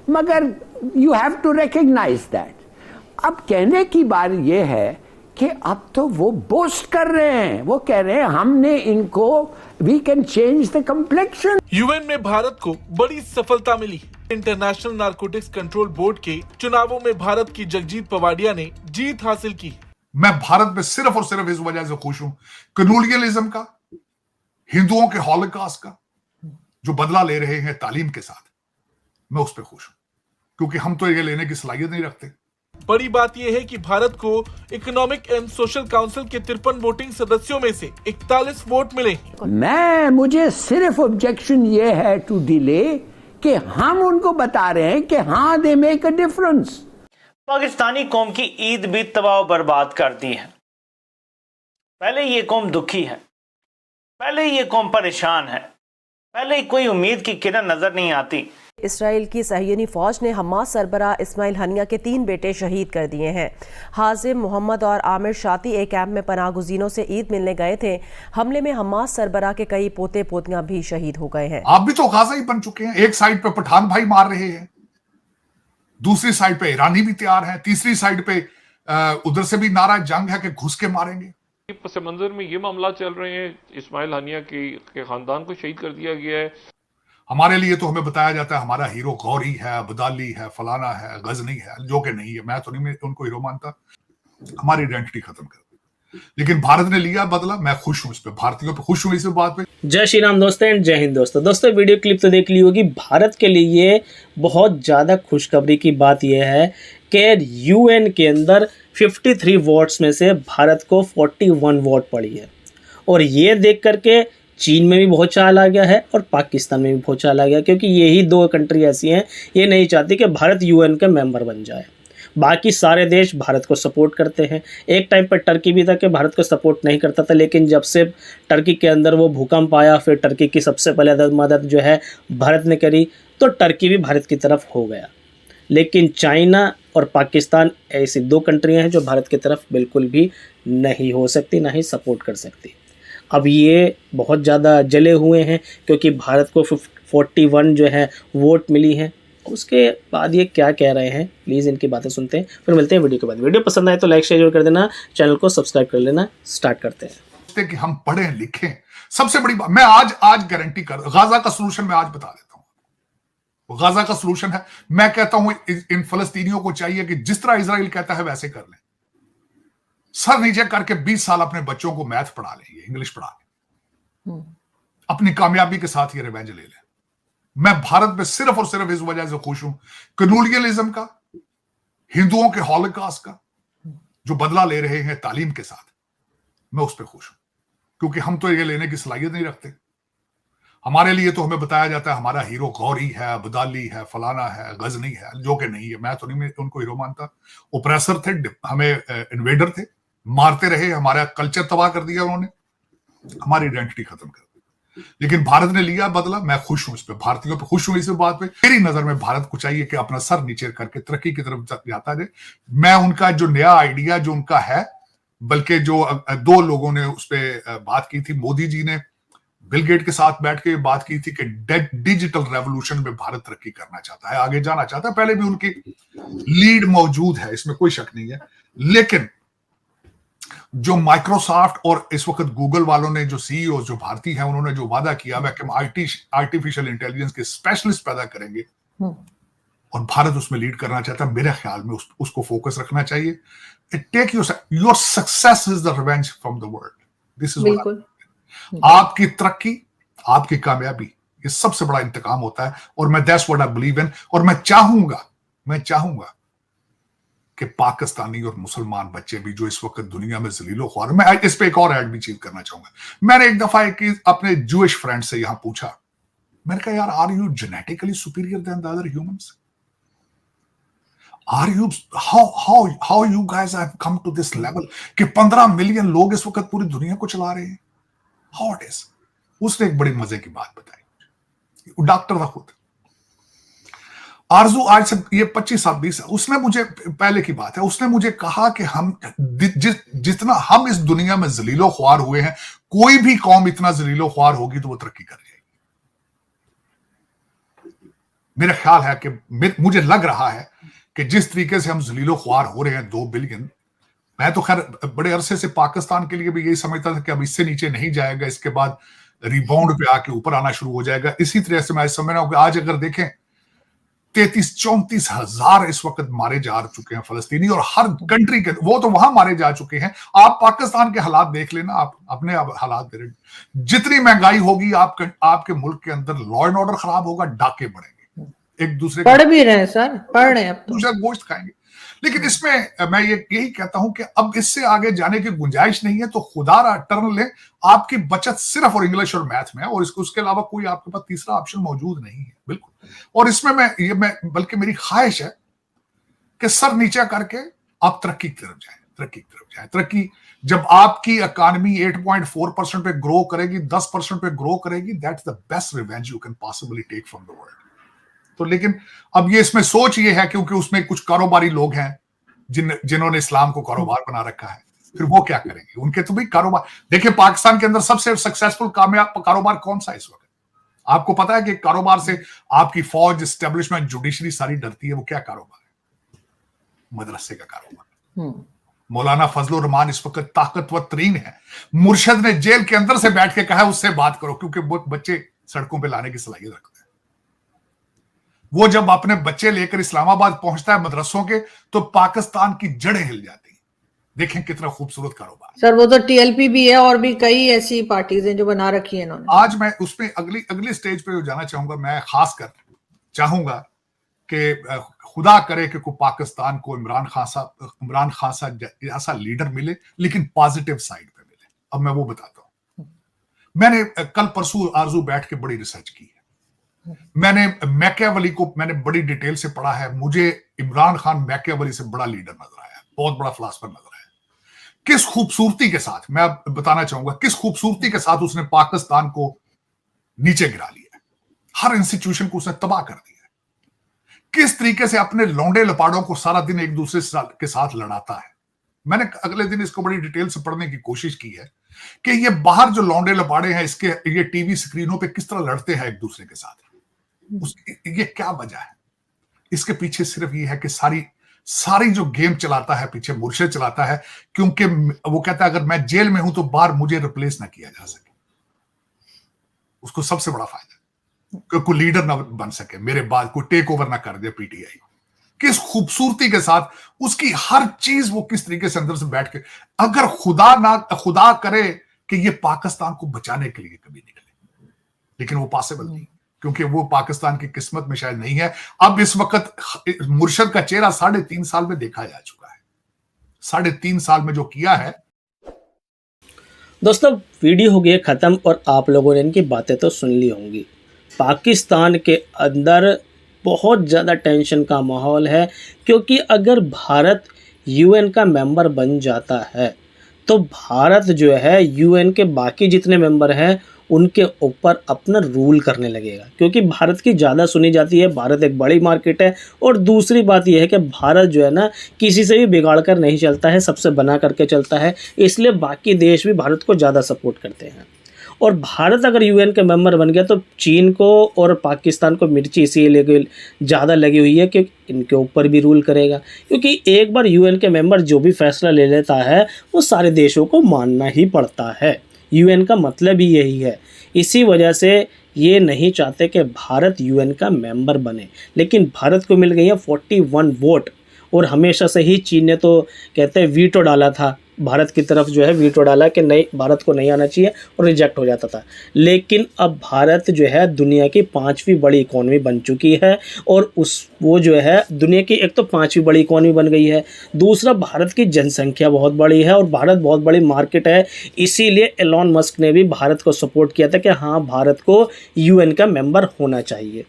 मगर you have to recognise that. अब कहने की बात यह है कि अब तो वो बोस्ट कर रहे हैं, वो कह रहे हैं हमने इनको, we can change the complexion. UN में भारत को बड़ी सफलता मिली। इंटरनेशनल नारकोटिक्स कंट्रोल बोर्ड के चुनावों में भारत की जगजीत पवाडिया ने जीत हासिल की। मैं भारत में सिर्फ और सिर्फ इस वजह से खुश हूं, कम्युनलिज्म का, हिंदुओं के हॉलोकॉस्ट का जो बदला ले रहे हैं तालीम के साथ, मैं उस पर खुश हूं, क्योंकि हम तो ये लेने की सलाहियत नहीं रखते। बड़ी बात यह है कि भारत को इकोनॉमिक एंड सोशल काउंसिल के 53 वोटिंग सदस्यों में से 41 वोट मिले। मुझे सिर्फ ऑब्जेक्शन ये है टू डिले कि हम उनको बता रहे हैं कि हाँ they make a difference. Pakistani कौम की ईद भी तबाह बर्बाद कर दी है। पहले ये कौम दुखी है, पहले ये कौम परेशान है, पहले कोई उम्मीद की किरण नजर नहीं आती। इसराइल की सहियनी फौज ने हमास सरबराह इस्माइल हनिया के 3 बेटे शहीद कर दिए हैं। हाजिम मोहम्मद और आमिर शाती एक कैंप में पनाह गुज़ीरों से ईद मिलने गए थे। हमले में हमास सरबराह के कई पोते पोतियां भी शहीद हो गए हैं। आप भी तो गाजा ही बन चुके हैं। एक साइड पे पठान भाई मार रहे हैं, दूसरी साइड पे ईरानी भी तैयार है, तीसरी साइड पे उधर से भी नारा जंग है कि घुस के मारेंगे। पस मंजर में ये मामला चल रहे हैं, इस्माइल हनिया के खानदान को शहीद कर दिया गया है। हमारे लिए तो हमें बताया जाता है हमारा हीरो गौरी है, अब्दाली है, फलाना है, गजनी है, जो कि नहीं है। मैं तो नहीं उनको हीरो मानता, हमारी आइडेंटिटी खत्म कर दी। लेकिन भारत ने लिया बदला, मैं खुश हूं इस पे, भारतीयों पे खुश हूं इस बात पे। जय श्री राम दोस्तों एंड जय हिंद दोस्तों वीडियो क्लिप तो देख ली होगी। भारत के लिए बहुत ज़्यादा खुशखबरी की बात यह है कि यूएन के अंदर 53 वोट्स में से भारत को 41 वोट पड़ी है। और ये देख करके चीन में भी बहुत चाल आ गया है और पाकिस्तान में भी बहुत चाल आ गया, क्योंकि यही 2 कंट्री ऐसी हैं ये नहीं चाहती कि भारत यूएन का मेंबर बन जाए। बाकी सारे देश भारत को सपोर्ट करते हैं। एक टाइम पर टर्की भी था कि भारत को सपोर्ट नहीं करता था, लेकिन जब से टर्की के अंदर वो भूकंप आया, फिर टर्की की सबसे पहले मदद जो है भारत ने करी, तो टर्की भी भारत की तरफ हो गया। लेकिन चाइना और पाकिस्तान ऐसी 2 कंट्रियाँ हैं जो भारत की तरफ बिल्कुल भी नहीं हो सकती, ना ही सपोर्ट कर सकती। अब ये बहुत ज़्यादा जले हुए हैं क्योंकि भारत को 41 जो है वोट मिली है। उसके बाद ये क्या कह रहे हैं, प्लीज़ इनकी बातें सुनते हैं, फिर मिलते हैं वीडियो के बाद। वीडियो पसंद आए तो लाइक शेयर कर देना, चैनल को सब्सक्राइब कर लेना। स्टार्ट करते हैं कि हम पढ़ें लिखें। सबसे बड़ी बात मैं आज गारंटी कर, गाजा का सलूशन मैं आज बता देता हूं। गाजा का सलूशन है, मैं कहता हूं इन फलस्तीनियों को चाहिए कि जिस तरह इजराइल कहता है वैसे कर लें। सर नीचे करके 20 साल अपने बच्चों को मैथ पढ़ा लें, इंग्लिश पढ़ा लें, अपनी कामयाबी के साथ ये रिवेंज ले लें। मैं भारत में सिर्फ और सिर्फ इस वजह से खुश हूं, कम्युनलिज्म का, हिंदुओं के हॉलोकॉस्ट का जो बदला ले रहे हैं तालीम के साथ, मैं उस पर खुश हूं, क्योंकि हम तो ये लेने की सलाहियत नहीं रखते। हमारे लिए तो हमें बताया जाता है हमारा हीरो गौरी है, अब्दाली है, फलाना है, गजनी है, जो कि नहीं है। मैं तो नहीं उनको हीरो मानता। ओप्रेसर थे, हमें इन्वेडर थे, मारते रहे, हमारा कल्चर तबाह कर दिया उन्होंने, हमारी आइडेंटिटी खत्म कर दी। लेकिन भारत ने लिया बदला, मैं खुश हूं इस पे, भारतीयों पे खुश हूं इस बात पे। मेरी नजर में भारत को चाहिए कि अपना सर नीचे करके तरक्की की तरफ जाता जाए। मैं उनका जो नया आइडिया जो उनका है, बल्कि जो 2 लोगों ने उस पर बात की थी, मोदी जी ने बिल गेट के साथ बैठ के बात की थी कि डिजिटल रेवोल्यूशन में भारत तरक्की करना चाहता है, आगे जाना चाहता है। पहले भी उनकी लीड मौजूद है, इसमें कोई शक नहीं है। लेकिन जो माइक्रोसॉफ्ट और इस वक्त गूगल वालों ने, जो सीईओ जो भारतीय हैं, उन्होंने जो वादा किया है कि हम आर्टिफिशियल इंटेलिजेंस के स्पेशलिस्ट पैदा करेंगे और भारत उसमें लीड करना चाहता है। मेरे ख्याल में उसको फोकस रखना चाहिए। Take your success is the revenge from the world. This is आपकी तरक्की, आपकी कामयाबी, ये सबसे बड़ा इंतकाम होता है। और मैं that's what I believe in. और मैं चाहूंगा कि पाकिस्तानी और मुसलमान बच्चे भी जो इस वक्त दुनिया में जलीलो ख्वार, मैं इस पे एक और ऐड भी चीज करना चाहूंगा। मैंने एक दफा अपने जूइश फ्रेंड से यहां पूछा, मैंने कहा यार, are you genetically superior than the other humans? Are you how you guys have come to this level कि 15 मिलियन लोग इस वक्त पूरी दुनिया को चला रहे हैं? How it is? उसने एक बड़ी मजे की बात बताई, डॉक्टर था खुद। आरजू आज से ये 25 साल 20 साल, उसने मुझे, पहले की बात है, उसने मुझे कहा कि हम जितना हम इस दुनिया में जलीलो ख्वार हुए हैं, कोई भी कौम इतना जलीलो ख्वार होगी तो वो तरक्की कर जाएगी। मेरा ख्याल है कि मुझे लग रहा है कि जिस तरीके से हम जलीलो ख्वार हो रहे हैं 2 बिलियन, मैं तो खैर बड़े अरसे से पाकिस्तान के लिए भी यही समझता था कि अब इससे नीचे नहीं जाएगा, इसके बाद रिबाउंड पे आके ऊपर आना शुरू हो जाएगा। इसी तरह से मैं समझ रहा हूं कि आज अगर देखें 33-34 हजार इस वक्त मारे जा चुके हैं फलस्तीनी, और हर कंट्री के, वो तो वहां मारे जा चुके हैं। आप पाकिस्तान के हालात देख लेना, आप अपने हालात देख, जितनी महंगाई होगी आपके मुल्क के अंदर लॉ एंड ऑर्डर खराब होगा, डाके बढ़ेंगे, एक दूसरे पढ़ भी रहे हैं सर, पढ़ रहे हैं, अब तो दूसरा गोश्त खाएंगे। लेकिन इसमें मैं यही कहता हूं कि अब इससे आगे जाने की गुंजाइश नहीं है, तो खुदारा टर्न ले, आपकी बचत सिर्फ और इंग्लिश और मैथ में है, और उसके अलावा कोई आपके पास तीसरा ऑप्शन मौजूद नहीं है, बिल्कुल। और इसमें मैं बल्कि मेरी ख्वाहिश है कि सर नीचे करके आप तरक्की की तरफ जाए। तरक्की जब आपकी इकॉनमी 8.4% पे ग्रो करेगी, 10% पे ग्रो करेगी, that's the best revenge you can possibly take from the world. तो लेकिन अब ये इसमें सोच ये है, क्योंकि उसमें कुछ कारोबारी लोग हैं जिन्होंने इस्लाम को कारोबार बना रखा है, फिर वो क्या करेंगे? उनके तो भी कारोबार, देखिए पाकिस्तान के अंदर सबसे सक्सेसफुल कामयाब कारोबार कौन सा है इस वक्त? आपको पता है कि कारोबार से आपकी फौज, एस्टेब्लिशमेंट, जुडिशरी सारी डरती है। वो क्या कारोबार है? मदरसे का कारोबार। मौलाना फजलुर रहमान इस वक्त ताकतवर तरीन है। मुर्शद ने जेल के अंदर से बैठ के कहा उससे बात करो, क्योंकि वो बच्चे सड़कों पे लाने की सलाहियत रखते हैं। वो जब अपने बच्चे लेकर इस्लामाबाद पहुंचता है मदरसों के, तो पाकिस्तान की जड़ें हिल जाती हैं। देखें कितना खूबसूरत कारोबार। सर वो तो टीएलपी भी है और भी कई ऐसी पार्टीज हैं जो बना रखी है इन्होंने। आज मैं उसमें अगली स्टेज पे जाना चाहूंगा। मैं खासकर चाहूंगा कि खुदा करे कि कोई पाकिस्तान को इमरान खान सा ऐसा लीडर मिले, लेकिन पॉजिटिव साइड पे मिले। अब मैं वो बताता हूं। मैंने कल परसों आरजू बैठ के बड़ी रिसर्च की है। मैंने मैकियावेली को मैंने बड़ी डिटेल से पढ़ा है। मुझे इमरान खान मैकियावेली से बड़ा लीडर नजर आया, बहुत बड़ा फिलॉसफर नजर आया। किस खूबसूरती के साथ, मैं बताना चाहूंगा, किस खूबसूरती के साथ उसने पाकिस्तान को नीचे गिरा लिया, हर इंस्टीट्यूशन को उसने तबाह कर दिया। किस तरीके से अपने लौंडे लपाड़ों को सारा दिन एक दूसरे के साथ लड़ाता है। मैंने अगले दिन इसको बड़ी डिटेल से पढ़ने की कोशिश की है कि ये बाहर जो लौंडे लपाड़े हैं, ये टीवी स्क्रीनों पे किस तरह लड़ते हैं एक दूसरे के साथ। ये क्या वजह है? इसके पीछे सिर्फ ये है कि सारी जो गेम चलाता है पीछे मुर्शिद चलाता है, क्योंकि वो कहता है अगर मैं जेल में हूं तो बाहर मुझे रिप्लेस ना किया जा सके। उसको सबसे बड़ा फायदा कि कोई लीडर ना बन सके मेरे बाद, कोई टेक ओवर ना कर दे पीटीआई। किस खूबसूरती के साथ उसकी हर चीज, वो किस तरीके से अंदर से बैठ के, अगर खुदा करे कि ये पाकिस्तान को बचाने के लिए कभी निकले, लेकिन वो पॉसिबल नहीं, क्योंकि वो पाकिस्तान की किस्मत में शायद नहीं है। अब इस वक्त मुर्शद का चेहरा 3.5 साल में देखा जा चुका है। 3.5 साल में जो किया है। दोस्तों वीडियो हो गई ख़त्म और आप लोगों ने इनकी बातें तो सुन ली होंगी। पाकिस्तान के अंदर बहुत ज़्यादा टेंशन का माहौल है, क्योंकि अगर भारत यूएन का मेंबर बन जाता है तो भारत जो है यूएन के बाकी जितने मेंबर हैं उनके ऊपर अपना रूल करने लगेगा, क्योंकि भारत की ज़्यादा सुनी जाती है। भारत एक बड़ी मार्केट है, और दूसरी बात यह है कि भारत जो है ना किसी से भी बिगाड़ कर नहीं चलता है, सबसे बना करके चलता है। इसलिए बाकी देश भी भारत को ज़्यादा सपोर्ट करते हैं। और भारत अगर यूएन के मेंबर बन गया तो चीन को और पाकिस्तान को मिर्ची इसीलिए ज़्यादा लगी हुई है कि इनके ऊपर भी रूल करेगा, क्योंकि एक बार यूएन के मेंबर जो भी फैसला ले लेता है वो सारे देशों को मानना ही पड़ता है। यूएन का मतलब ही यही है। इसी वजह से ये नहीं चाहते कि भारत यूएन का मेंबर बने, लेकिन भारत को मिल गई है 41 वोट। और हमेशा से ही चीन ने तो कहते हैं वीटो डाला था, भारत की तरफ जो है वीटो डाला कि नहीं, भारत को नहीं आना चाहिए, और रिजेक्ट हो जाता था। लेकिन अब भारत जो है दुनिया की 5वीं बड़ी इकॉनमी बन चुकी है, और वो जो है दुनिया की एक तो 5वीं बड़ी इकॉनमी बन गई है, दूसरा भारत की जनसंख्या बहुत बड़ी है और भारत बहुत बड़ी मार्केट है। इसीलिए एलॉन मस्क ने भी भारत को सपोर्ट किया था कि हाँ भारत को यूएन का मेंबर होना चाहिए,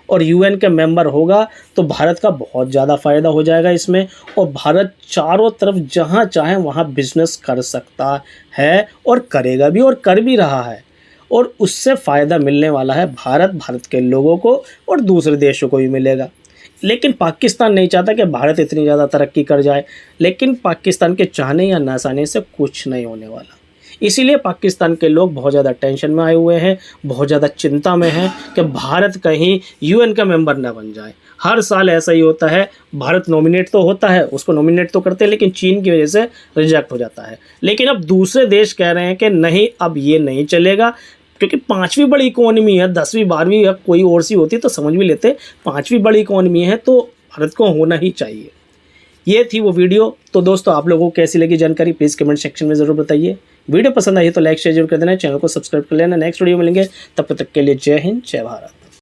और यूएन के मेंबर होगा तो भारत का बहुत ज़्यादा फ़ायदा हो जाएगा इसमें, और भारत चारों तरफ जहाँ चाहे वहाँ बिजनेस कर सकता है और करेगा भी और कर भी रहा है, और उससे फ़ायदा मिलने वाला है भारत के लोगों को और दूसरे देशों को भी मिलेगा। लेकिन पाकिस्तान नहीं चाहता कि भारत इतनी ज़्यादा तरक्की कर जाए, लेकिन पाकिस्तान के चाहने या ना चाहने से कुछ नहीं होने वाला। इसीलिए पाकिस्तान के लोग बहुत ज़्यादा टेंशन में आए हुए हैं, बहुत ज़्यादा चिंता में हैं कि भारत कहीं यूएन का मेंबर ना बन जाए। हर साल ऐसा ही होता है, भारत नॉमिनेट तो होता है, उसको नॉमिनेट तो करते हैं, लेकिन चीन की वजह से रिजेक्ट हो जाता है। लेकिन अब दूसरे देश कह रहे हैं कि नहीं, अब ये नहीं चलेगा, क्योंकि 5वीं बड़ी इकोनॉमी है, 10वीं 12वीं या कोई और सी होती तो समझ भी लेते, 5वीं बड़ी इकोनॉमी है तो भारत को होना ही चाहिए। ये थी वो वीडियो। तो दोस्तों, आप लोगों को कैसी लगी जानकारी प्लीज़ कमेंट सेक्शन में ज़रूर बताइए। वीडियो पसंद आई तो लाइक शेयर जरूर कर देना, चैनल को सब्सक्राइब कर लेना। नेक्स्ट वीडियो मिलेंगे, तब तक के लिए जय हिंद, जय भारत।